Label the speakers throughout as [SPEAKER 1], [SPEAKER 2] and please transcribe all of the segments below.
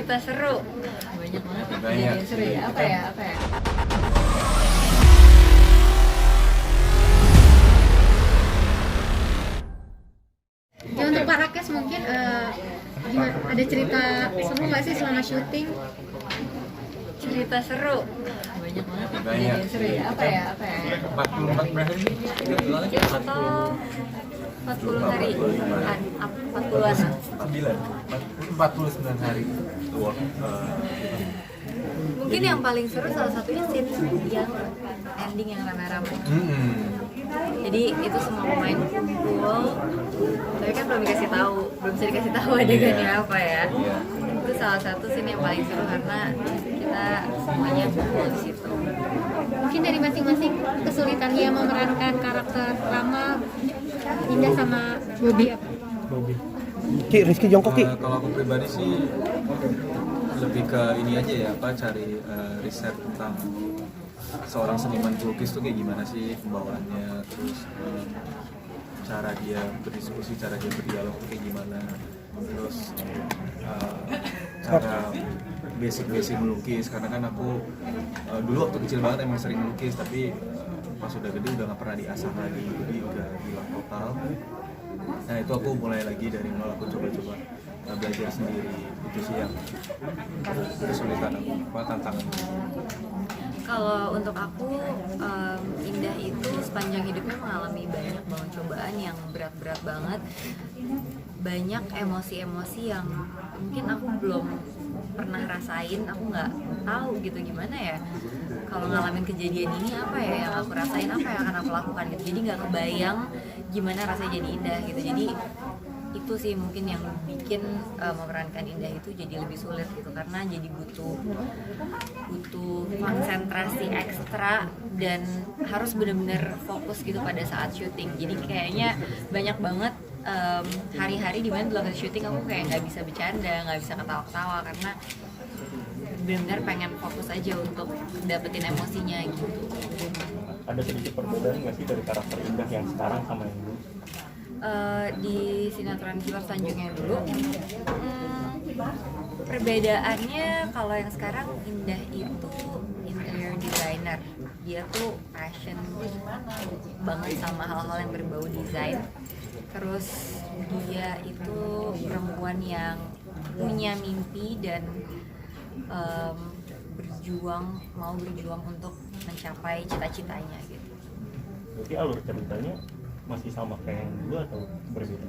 [SPEAKER 1] Cerita seru. Banyak banget kejadian seru ya. Apa ya?
[SPEAKER 2] Ya untuk Pak Rakes mungkin ada cerita seru nggak sih selama syuting?
[SPEAKER 1] Cerita seru. Banyak banget kejadian seru ya. Apa ya?
[SPEAKER 3] 44 berapa sih?
[SPEAKER 1] Total 40 hari. 40-an.
[SPEAKER 3] 49 hari work.
[SPEAKER 1] Mungkin yang paling seru salah satunya scene yang ending yang rame-rame. Jadi itu semua pemain kumpul, tapi kan belum bisa dikasih tahu adegannya apa ya. Itu salah satu scene yang paling seru karena kita semuanya kumpul di situ.
[SPEAKER 2] Mungkin dari masing-masing kesulitannya memerankan karakter Rama, Indah sama Bobby.
[SPEAKER 4] Ki, Rizky jongkok Ki.
[SPEAKER 3] Kalau aku pribadi sih lebih ke ini aja ya, cari riset tentang seorang seniman pelukis tuh kayak gimana sih pembawaannya, terus cara dia berdiskusi, cara dia berdialog tuh kayak gimana, terus cara basic melukis, karena kan aku dulu waktu kecil banget emang sering melukis, tapi pas udah gede udah nggak pernah diasah lagi, jadi udah hilang total. Nah itu aku mulai lagi dari nol, aku coba-coba belajar sendiri. Itu sih yang kesulitan aku, tantangan.
[SPEAKER 1] Kalau untuk aku, Indah itu sepanjang hidupnya mengalami banyak banget cobaan yang berat-berat banget. Banyak emosi-emosi yang mungkin aku belum pernah rasain, aku nggak tahu gitu gimana ya. Kalau ngalamin kejadian ini apa ya yang aku rasain, apa yang akan aku lakukan gitu. Jadi nggak kebayang gimana rasanya jadi Indah gitu. Jadi itu sih mungkin yang bikin memerankan Indah itu jadi lebih sulit gitu, karena jadi butuh konsentrasi ekstra dan harus benar-benar fokus gitu pada saat syuting. Jadi kayaknya banyak banget hari-hari di mana di lokasi syuting aku kayak nggak bisa bercanda, nggak bisa ketawa-ketawa karena benar-benar pengen fokus aja untuk dapetin emosinya gitu.
[SPEAKER 5] Ada sedikit perbedaan nggak sih dari karakter Indah yang sekarang sama yang dulu?
[SPEAKER 1] Di sinetron Jiwa Sanjung yang dulu, perbedaannya kalau yang sekarang Indah itu interior designer, dia tuh passion banget sama hal-hal yang berbau desain. Terus dia itu perempuan yang punya mimpi dan mau berjuang untuk mencapai cita-citanya gitu.
[SPEAKER 5] Berarti alur ceritanya masih sama kayak yang dulu atau berbeda?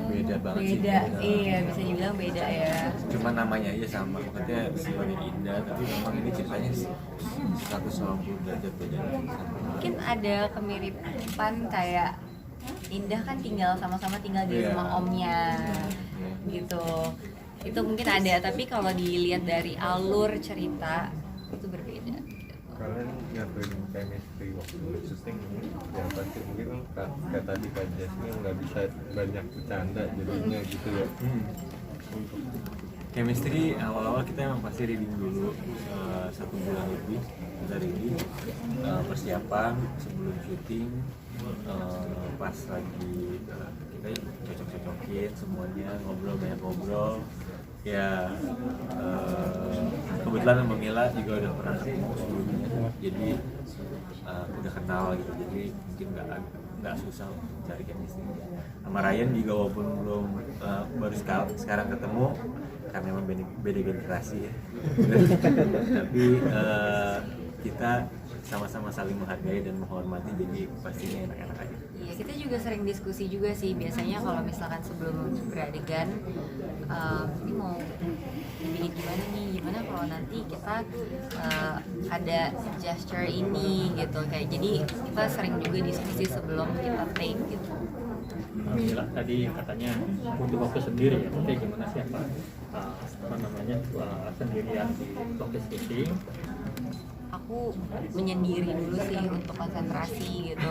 [SPEAKER 3] Beda banget sih.
[SPEAKER 1] Iya bisa dibilang beda ya.
[SPEAKER 3] Cuma namanya aja sama, makanya sebagai Indah, tapi memang ini ceritanya 180 derajat beda.
[SPEAKER 1] Mungkin ada kemiripan kayak Indah kan sama-sama tinggal di rumah omnya gitu. Itu mungkin ada, tapi kalau dilihat dari alur cerita itu berbeda.
[SPEAKER 6] Kalian nyatuin chemistry waktu syuting yang pasti mungkin kan kayak tadi Kak Jasmine nggak bisa banyak bercanda jadinya gitu ya. Untuk
[SPEAKER 3] Chemistry awal-awal kita emang pasti reading dulu 1 bulan lebih dari ini, persiapan sebelum syuting, pas lagi kita cocok-cocokin semuanya, banyak ngobrol ya. Kebetulan sama Mila juga udah pernah ketemu sebelumnya, jadi udah kenal gitu, jadi mungkin nggak susah untuk cari chemistry. Sama Ryan juga walaupun belum baru sekarang ketemu karena memang beda generasi ya. Tapi kita sama-sama saling menghargai dan menghormati, jadi pastinya enak-enak aja.
[SPEAKER 1] Iya, kita juga sering diskusi juga sih. Biasanya kalau misalkan sebelum beradegan, ini mau dibikin gimana nih? Gimana kalau nanti kita ada gesture ini gitu. Kayak jadi kita sering juga diskusi sebelum kita take gitu.
[SPEAKER 5] Mila tadi katanya butuh waktu sendiri ya, tapi gimana sih sendirian di lokasi syuting?
[SPEAKER 1] Aku menyendiri dulu sih untuk konsentrasi gitu.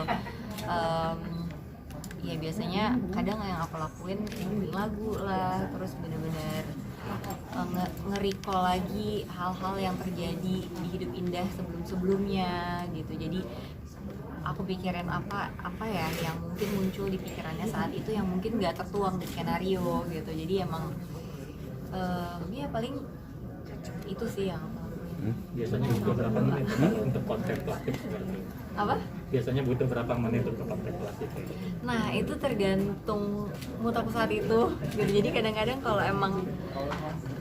[SPEAKER 1] Ya biasanya kadang yang aku lakuin dengerin lagu lah, terus bener-bener nge-recall lagi hal-hal yang terjadi di hidup Indah sebelum-sebelumnya gitu. Jadi aku pikirin apa ya yang mungkin muncul di pikirannya saat itu yang mungkin nggak tertuang di skenario gitu. Jadi emang Ya paling itu sih yang aku lakuin.
[SPEAKER 5] Biasanya butuh berapa menit untuk kontemplatif seperti itu?
[SPEAKER 1] Apa?
[SPEAKER 5] Biasanya butuh berapa menit untuk kontemplatif kayak gitu?
[SPEAKER 1] Nah itu tergantung mood aku saat itu gitu. Jadi kadang-kadang kalau emang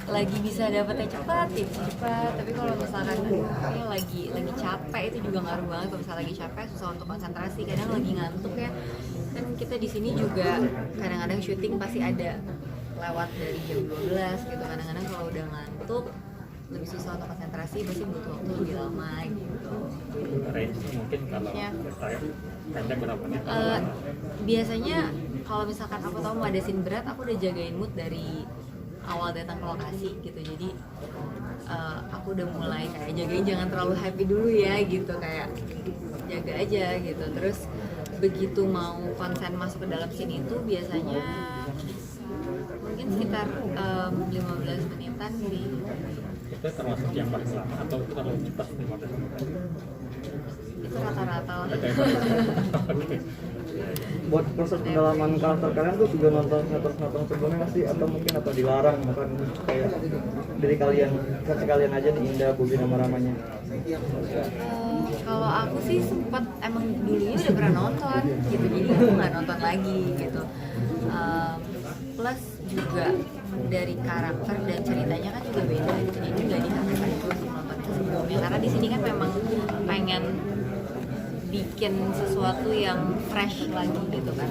[SPEAKER 1] lagi bisa dapetnya cepat ya cepat, tapi kalau misalkan kayaknya lagi capek itu juga ngaruh banget. Kalau misalnya lagi capek susah untuk konsentrasi, kadang lagi ngantuk ya kan. Kita di sini juga kadang-kadang syuting pasti ada lewat dari jam 12 gitu. Kadang-kadang kalau udah ngantuk lebih susah untuk konsentrasi, pasti butuh waktu lebih lama gitu.
[SPEAKER 5] Range mungkin kalau
[SPEAKER 1] Ya.
[SPEAKER 5] saya pendek berapa menit?
[SPEAKER 1] Biasanya kalau misalkan aku tahu mau ada scene berat, aku udah jagain mood dari awal datang ke lokasi gitu. Jadi aku udah mulai kayak jagain jangan terlalu happy dulu ya gitu, kayak jaga aja gitu. Terus begitu mau konsen masuk ke dalam scene itu biasanya mungkin sekitar 15 menitan sih.
[SPEAKER 5] Itu termasuk yang paling lama atau itu terlalu cepat 15 menit?
[SPEAKER 1] Itu rata-rata lah.
[SPEAKER 5] Oke.
[SPEAKER 7] Buat proses pendalaman karakter kalian tuh juga nonton sinetron sebelumnya nggak sih, atau mungkin apa dilarang makan kayak dari kalian versi kalian aja nih, Indah, Bobi, nama ramanya?
[SPEAKER 1] Kalau aku sih sempat emang dulunya udah pernah nonton gitu, jadi aku nggak nonton lagi gitu. Plus juga dari karakter dan ceritanya kan juga beda, jadi nggak diharapkan itu untuk nonton sebelumnya, karena di sini kan memang pengen bikin sesuatu yang fresh lagi gitu kan.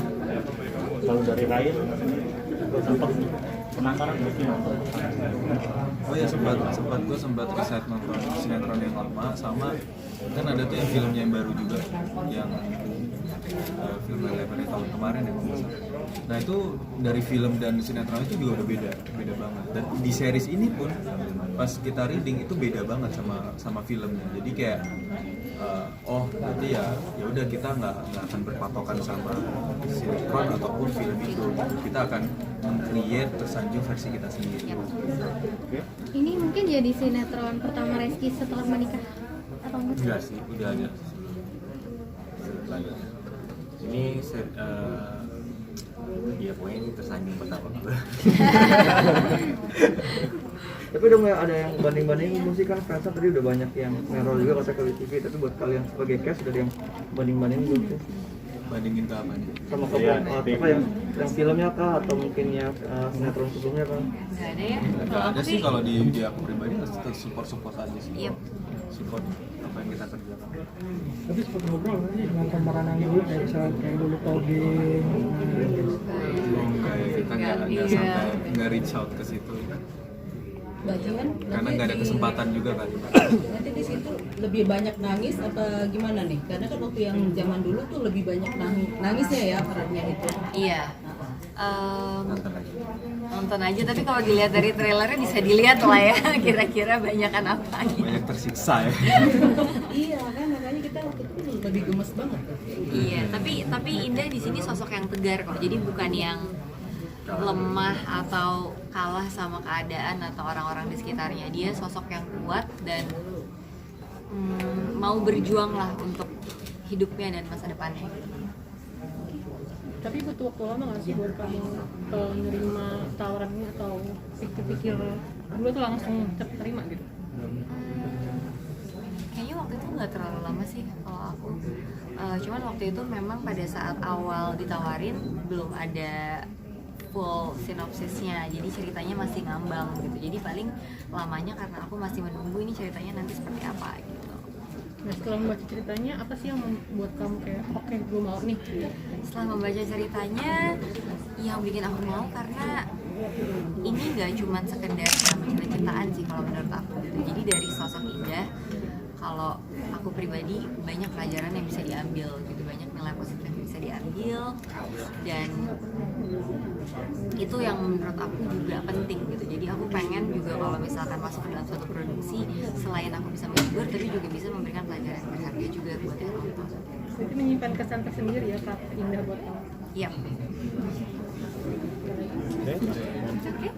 [SPEAKER 5] Kalau dari Ryan, gue sempat penasaran mungkin nonton.
[SPEAKER 6] Oh ya sempat riset nonton sinetron yang lama, sama kan ada tuh yang filmnya yang baru juga, yang film Eleven tahun kemarin ya kalau nggak salah. Nah itu dari film dan sinetron itu juga udah beda banget. Dan di series ini pun pas kita reading itu beda banget sama filmnya. Jadi kayak berarti ya udah kita nggak akan berpatokan sama sinetron ataupun film itu. Kita akan meng-create tersanjung versi kita sendiri.
[SPEAKER 2] Ini mungkin jadi sinetron pertama Reski setelah menikah atau enggak?
[SPEAKER 6] Enggak sih, udah ada sebelumnya.
[SPEAKER 3] Ini ya pokoknya ini tersanjung pertama gue.
[SPEAKER 7] Tapi udah mulai ada yang banding-banding musik kan, Friendster tadi udah banyak yang nerol juga kata ke TV, tapi buat kalian sebagai cast udah ada yang banding-banding belum sih?
[SPEAKER 6] Bandingin ke apa nih?
[SPEAKER 7] Sama apa yang filmnya kah, atau mungkin yang sinetron sebelumnya kan?
[SPEAKER 1] Nggak ada ya?
[SPEAKER 6] Nggak ada sih kalau di aku pribadi, support aja sih.
[SPEAKER 1] Yep.
[SPEAKER 6] Support apa yang kita kerjakan.
[SPEAKER 4] Tapi sempat ngobrol nggak sih dengan pemeran dulu, kayak misalnya kayak dulu Toge,
[SPEAKER 6] Kita nggak
[SPEAKER 1] Iya.
[SPEAKER 6] sampai nggak reach out ke situ.
[SPEAKER 8] Bagian
[SPEAKER 6] Karena nggak ada kesempatan juga kan.
[SPEAKER 8] Nanti di situ lebih banyak nangis apa gimana nih? Karena kan waktu yang zaman dulu tuh lebih banyak nangisnya ya perannya itu.
[SPEAKER 1] Iya.
[SPEAKER 6] Nonton aja.
[SPEAKER 1] Nonton aja, tapi kalau dilihat dari trailernya bisa dilihat lah ya kira-kira banyakan apa gitu.
[SPEAKER 6] Banyak tersiksa ya.
[SPEAKER 8] Iya kan makanya kita waktu itu lebih gemes banget.
[SPEAKER 1] Iya, tapi Indah di sini sosok yang tegar kok. Jadi bukan yang lemah atau kalah sama keadaan atau orang-orang di sekitarnya. Dia sosok yang kuat dan mau berjuang lah untuk hidupnya dan masa depannya.
[SPEAKER 2] Tapi butuh waktu lama nggak sih buat kamu menerima tawaran ini, atau pikir-pikir dulu tuh langsung terima gitu?
[SPEAKER 1] Kayaknya waktu itu nggak terlalu lama sih kalau aku. Cuman waktu itu memang pada saat awal ditawarin belum ada full sinopsisnya, jadi ceritanya masih ngambang gitu. Jadi paling lamanya karena aku masih menunggu ini ceritanya nanti seperti apa gitu.
[SPEAKER 2] Nah setelah membaca ceritanya, apa sih yang membuat kamu kayak oke gue mau nih?
[SPEAKER 1] Setelah membaca ceritanya, yang bikin aku mau karena ini nggak cuma sekedar drama cinta-cintaan sih kalau menurut aku gitu. Jadi dari sosok Indah, kalau aku pribadi banyak pelajaran yang bisa diambil gitu, banyak nilai positif yang bisa diambil, dan itu yang menurut aku juga penting gitu. Jadi aku pengen juga kalau misalkan masuk ke dalam suatu produksi, selain aku bisa menghibur, tapi juga bisa memberikan pelajaran yang berharga juga buat yang nonton.
[SPEAKER 2] Jadi menyimpan kesan tersendiri ya Kak Indah buat kamu.
[SPEAKER 1] Iya.
[SPEAKER 6] Oke.